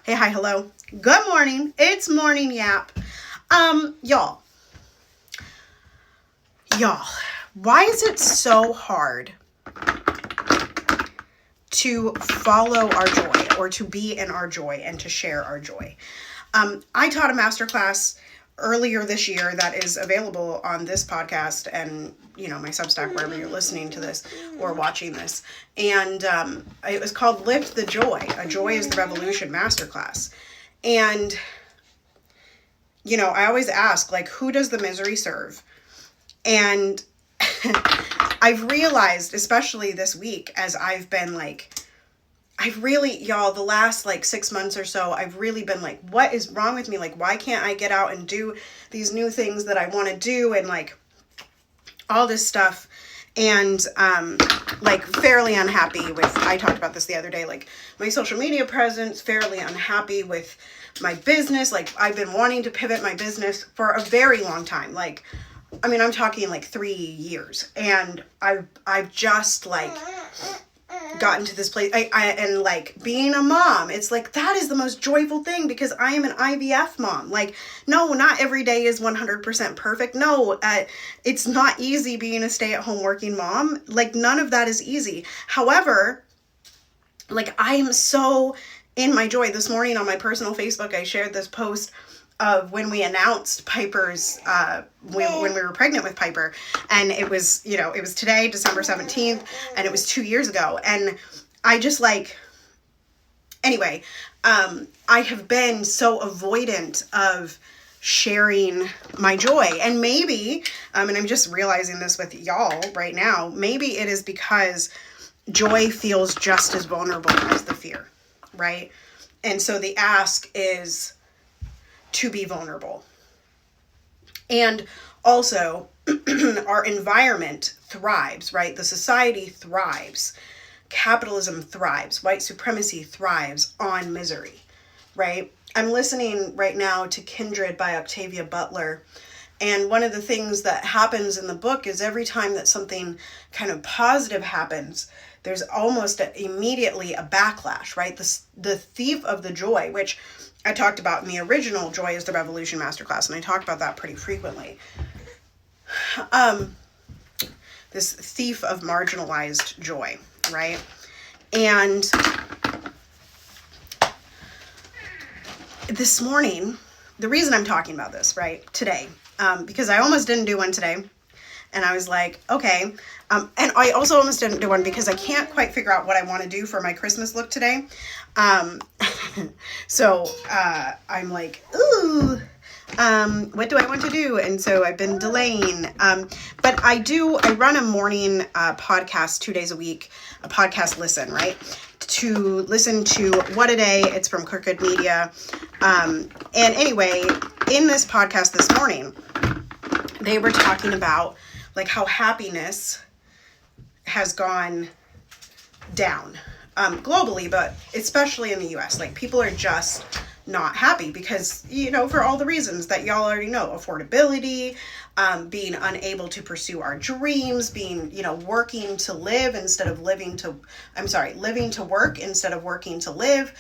Hey, hi, hello. Good morning. It's morning YAP. Y'all, why is it so hard to follow our joy or to be in our joy and to share our joy? I taught a masterclass earlier this year that is available on this podcast and, my Substack, wherever you're listening to this or watching this. And it was called Lift the Joy. A Joy is the Revolution masterclass. And, I always ask, who does the misery serve? And I've realized, especially this week, as I've been the last 6 months or so, I've really been what is wrong with me? Why can't I get out and do these new things that I want to do? And all this stuff. And fairly unhappy with, I talked about this the other day, my social media presence, fairly unhappy with my business. I've been wanting to pivot my business for a very long time. I'm talking 3 years, and I've just gotten to this place. And being a mom, it's that is the most joyful thing, because I am an IVF mom. No, not every day is 100% perfect. No, it's not easy being a stay-at-home working mom. None of that is easy. However, I am so in my joy. This morning on my personal Facebook, I shared this post of when we announced Piper's, when we were pregnant with Piper, and it was today, December 17th, and it was 2 years ago. And I just anyway, I have been so avoidant of sharing my joy, and maybe, and I'm just realizing this with y'all right now, maybe it is because joy feels just as vulnerable as the fear, right? And so the ask is to be vulnerable. And also, our environment thrives, right? The society thrives. Capitalism thrives. White supremacy thrives on misery, right? I'm listening right now to Kindred by Octavia Butler. And one of the things that happens in the book is every time that something kind of positive happens, there's almost immediately a backlash, right? The thief of the joy, which I talked about in the original Joy is the Revolution masterclass, and I talk about that pretty frequently. This thief of marginalized joy, right? And this morning, the reason I'm talking about this, right, today, because I almost didn't do one today, and I was okay. And I also almost didn't do one because I can't quite figure out what I want to do for my Christmas look today. So I'm ooh, what do I want to do? And so I've been delaying. But I run a morning podcast 2 days a week, a podcast listen, right? To listen to What a Day. It's from Crooked Media. And anyway, in this podcast this morning, they were talking about how happiness has gone down globally, but especially in the US. People are just not happy because, for all the reasons that y'all already know: affordability, being unable to pursue our dreams, being, working to live instead of living to work instead of working to live,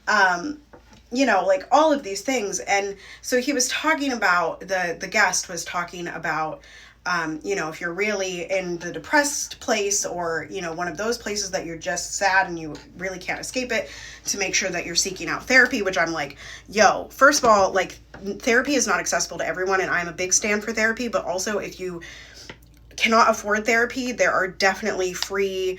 all of these things. And so he was talking about, the guest was talking about, if you're really in the depressed place or, one of those places that you're just sad and you really can't escape it, to make sure that you're seeking out therapy, which I'm first of all, therapy is not accessible to everyone, and I'm a big stand for therapy, but also if you cannot afford therapy, there are definitely free,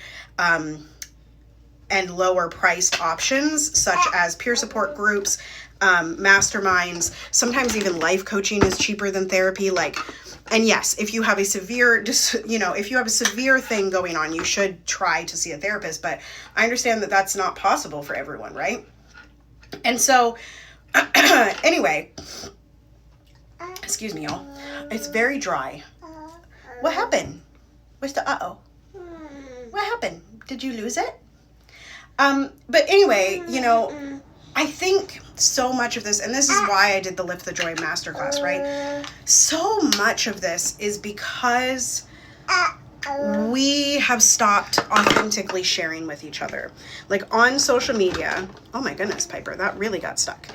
and lower priced options, such as peer support groups, masterminds. Sometimes even life coaching is cheaper than therapy. And yes, if you have a severe, thing going on, you should try to see a therapist. But I understand that that's not possible for everyone, right? And so, anyway, excuse me, y'all. It's very dry. What happened? What's the What happened? Did you lose it? But anyway, I think so much of this, and this is why I did the Lift the Joy masterclass, right? So much of this is because we have stopped authentically sharing with each other. Like on social media, oh my goodness, Piper, that really got stuck.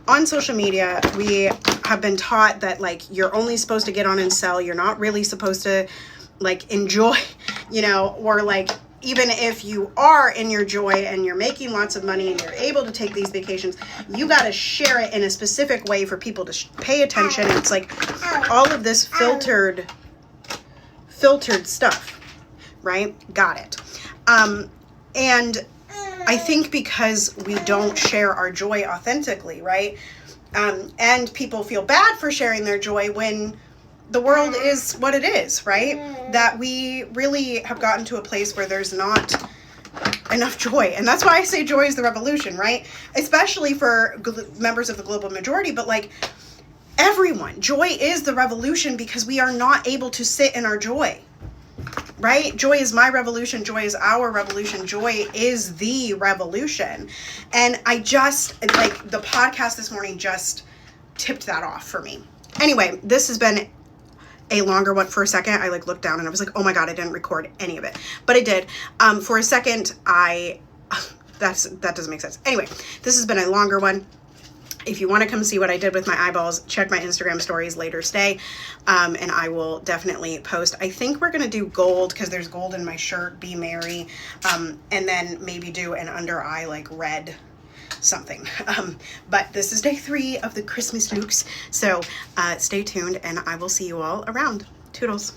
On social media, we have been taught that like you're only supposed to get on and sell. You're not really supposed to like enjoy, you know, or like even if you are in your joy and you're making lots of money and you're able to take these vacations, you got to share it in a specific way for people to pay attention. It's like all of this filtered stuff, right? Got it. And I think because we don't share our joy authentically, right? And people feel bad for sharing their joy when the world is what it is, right? That we really have gotten to a place where there's not enough joy. And that's why I say joy is the revolution, right? Especially for members of the global majority, but like everyone, joy is the revolution because we are not able to sit in our joy, right? Joy is my revolution. Joy is our revolution. Joy is the revolution. And I just, like, the podcast this morning just tipped that off for me. Anyway, this has been a longer one. For a second, I like looked down and I was like, oh my God, I didn't record any of it. But I did. For a second, that doesn't make sense. Anyway, this has been a longer one. If you want to come see what I did with my eyeballs, check my Instagram stories later today. And I will definitely post. I think we're going to do gold because there's gold in my shirt, Be Merry. And then maybe do an under eye, like red something. But this is day 3 of the Christmas looks. So stay tuned and I will see you all around. Toodles.